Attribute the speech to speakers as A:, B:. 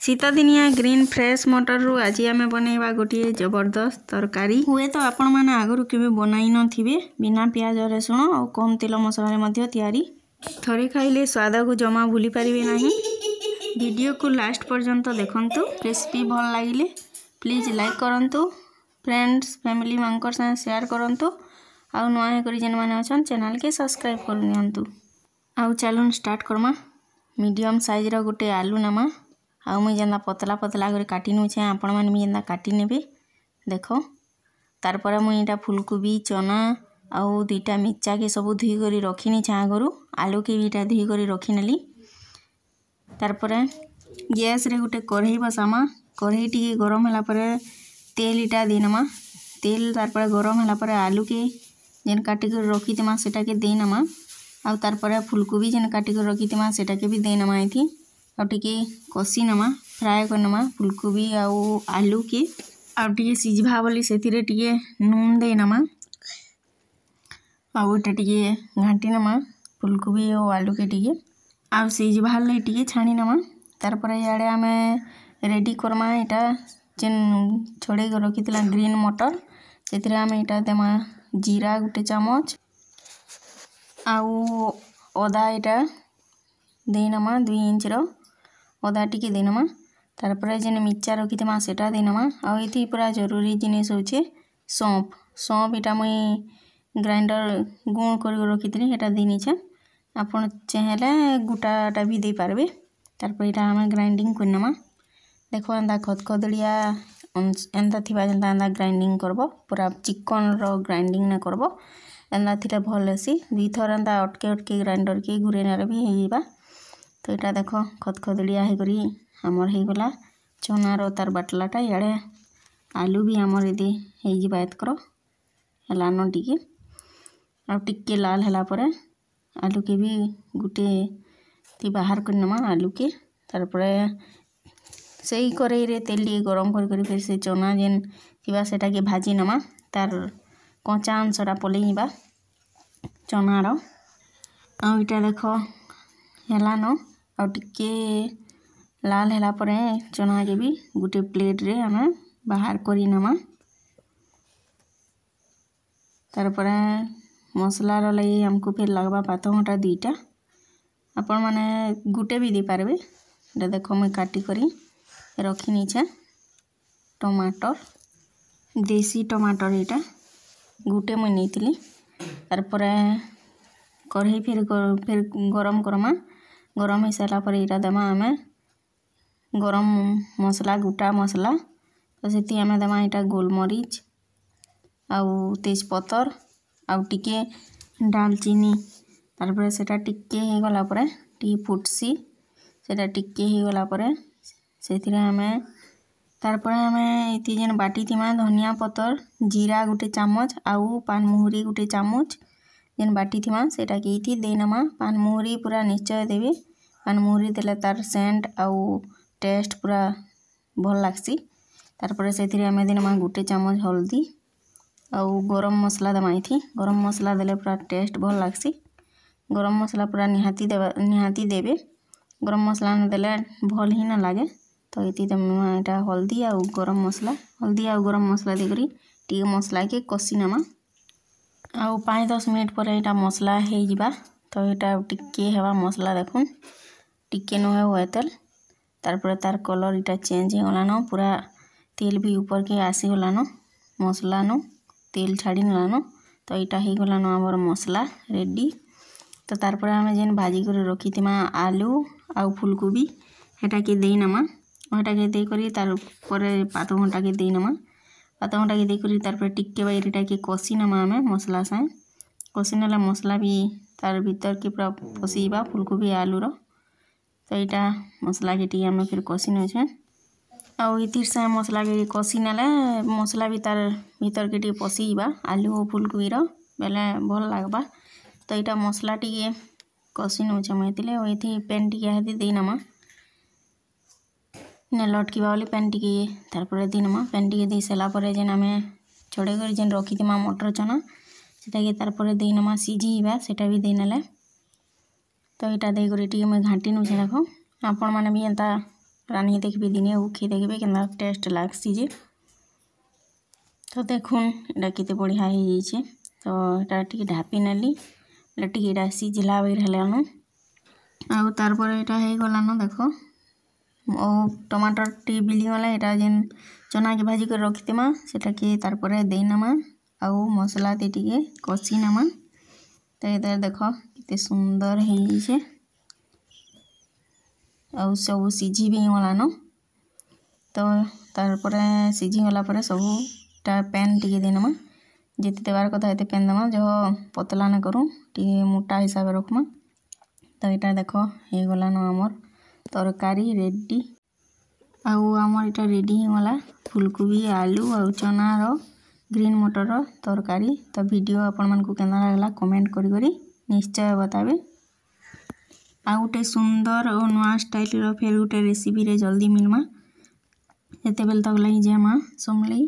A: शीत दिनिया green fresh मटर रु आज आम बनैबा गोटे जबरदस्त तरकारी हुए तो आपण मैंने आगु केबे बनाई नथिबे बिना प्याज रसुण और कम तेल मसला तैयारी थरे खाइले स्वाद को जमा भूली पारिबे नहीं। वीडियो को लास्ट पर्यंत देखंतु। रेसिपी भल लागिले प्लीज लाइक करंतु, फ्रेंड्स फैमिली मानकर साथ शेयर करंतु आउ नुआ है करी जेन माने अछन चैनल के सब्सक्राइब कर नियंतु। आउ चलन स्टार्ट करमा। मीडियम साइज रो गोटे आलू नमा आउ मुई जेंदा पतला पतला कर काटी नउछे आपण माने भी जेंदा काटी नेबे देखो। तार पर मुई एटा फूलकोबी चना आउ दुईटा मिर्चा के सब धुई करी रखिनी छा आगरू आलू के भी धुई करी रखी नेली। तार पर गैस रे गोटे कढ़ई बसामा। कढ़ई टी गरम होला पर तेल इटा देनमा। तेल तार पर गरम होला पर आलू के जेन काटी कर रखी तमा सेटा के देनमा आउ तार पर फूलकोबी जेन काटी कर रखी तमा सेटा के भी देनमा। एथी आउ टिके कसी नमा फ्राए करनमा फूलकोबी आउ आलू के आउ टिके सिझबा बोली सेथिरे टिके नून देनमा आउ एटा टिके घांटी नमा फूलकोबी और आलू के टिके आउ सिझबा ले टिके छाणी नमा। तार पर याडे आमे रेडी करमा एटा जेन छोड़े कर रखितला ग्रीन मटर सेथिरे आमे एटा देमा जीरा गुटे चामच आउ अदा एटा देनमा 2 इंच रो अदा टिके देनमा। तार पर जेन मिर्चा रखितमा सेटा देनमा आउ एथि पूरा जरूरी जिनिस होचे सौंफ। सौंफ एटा मुई ग्राइंडर गुण कर रखितली एटा देनी छे आपण चाहेले गुटाटा भी दे पारबे। तार पर एटा हम ग्राइंडिंग करनमा देखो एंदा खदखदड़िया एंदा थिबा जेंदा एंदा ग्राइंडिंग करबो पूरा चिकन रो ग्राइंडिंग न करबो एंदा थिले भल हेसी। 2 थर एंदा अटके ग्राइंडर के घुरे नारे भी हेइबा। तो एटा देखो खदखदड़िया हे करी हमर हे गला चना रो तार बाटलाटा याडे आलू भी हमर एदे हेइबा एत करो हलानो टिके आ टिके लाल हला पर आलू के भी गुटे ती बाहर करनमा आलू के। तार पर सही कड़ाई रे तेल टी गरम कर फिर से चना जेन थिबा सेटा के भाजी नमा तार कच्चा अंशटा पलेइबा चना रो आउ इटा देखो हेलानो आउ टिके लाल हला पर चना के भी गुटे प्लेट रे हमें बाहर करी नमा। तार पर मसला रो लई हमको फिर लगबा पातो घंटा 2टा आपण माने गुटे भी दे पारबे। एटा देखो मैं काटी करी रखी नीचे टमाटर देसी टमाटर एटा गुटे मैं नेइतली। तार पर कढ़ई फिर गरम करमा गरम हो सारा पर एटा देमा हमें गरम मसला गुटा मसला तो सेती हमें देमा एटा गोलमरीच आउ तेजपतर आउ टिके दालचीनी। तार पर सेटा टिके हे गला पर टी फुटसी सेटा टिके हे गला पर सेथिरे हमें तार पर हमें इति जेन बाटी थिमा धनिया पतर जीरा गुटे चामच आउ पानमुहरी गुटे चामच जेन बाटी थिमा सेटा के इति देनमा। पानमुहरी पूरा निश्चय देबे पानमुहरी देले तार सेंट आउ टेस्ट पूरा भल लागसी। तार पर सेथिरे हमें देनमा गुटे चामच हल्दी आउ गरम मसला देमा। इथि गरम मसला देले पूरा टेस्ट भल लागसी। गरम मसला पूरा निहाती देबे गरम मसला न देले भल ही न लागे। तो इति देमा एटा हल्दी आउ गरम मसला दे करी टी मसला के कसी नमा आउ 5-10 मिनट पर एटा मसला हे जिबा। तो एटा टिके हेबा मसला देखुन टिके न होय तेल तार पर तार कलर इटा चेंज हे गलानो पूरा तेल भी ऊपर के आसी गलानो मसला नो तेल छाड़ी नलानो। तो इटा हे गलानो हमर मसला रेडी। तो तार पर हमें जेन भाजी कर रखी थिमा आलू आउ फूलकोबी हेटा के देई नमा हेटा के दे करी तार पर पातो घंटा के देई नमा। पातो घंटा के दे करी तार पर टिके बाई एटा के कसी नमा हमें मसला से कसी नला मसला भी तार भीतर के पूरा पसीबा फूलकोबी आलू रो। तो इटा मसला के टी हम फिर कसी न छे आउ इतिर से मसला के कसी नले मसला भी तार भीतर के टी पसीबा आलू और फूलकोबी रो बेले भल लागबा। तो इटा मसला टी कसी नउछे मैतिले और इथि पेन टी हदी दे नमा ने लटकीबा वाली पेन टी तार पर दे नमा। पेन टी दे सला पर जेन हमें छोड़े कर जेन रखी थिमा मटर चना सेटा के तार पर दे नमा सीझीबा सेटा भी दे नले। तो इटा दे करी टी मैं घांटी नउछे देखो आपण माने भी एंता रानी देखबे दिने उखी देखबे केना टेस्ट लागसी जे। तो देखुन एटा केते बढ़िया हो जाइए। तो एटा टिके ढापी नेली टिके एटा सिझला बेर हेलानो आउ तार पर एटा हे गलानो देख ओ टमाटर टी बिली गला एटा जेन चना के भाजी कर रखितेमा सेटा के तार पर दे नमा आउ मसला ते टिके कसी नमा। तो इधर देख केते सुंदर हो जाइए आउ सब सिझी भी गलानो। तो तार पर सिझी गला पर सबू पैन टिके देनमा जिते देवार कथा एते पैन देमा जो पतला न करूँ टिके मोटा हिसाब से रखमा। तो यहाँ देख हो गलानो आमर तरकारी रेडी आउ आमर इटा रेडी हो गला फुलकोबी आलू आउ चना रो ग्रीन मटर रो तरकारी। तो वीडियो आपण मानकु केना लागला कमेंट करी निश्चय बताबे। आउ गोटे सुंदर और नुआ स्टाइल रो फेर गोटे रेसिपी रे जल्दी मिलमा। एते बेल तक लई जय मां समलई।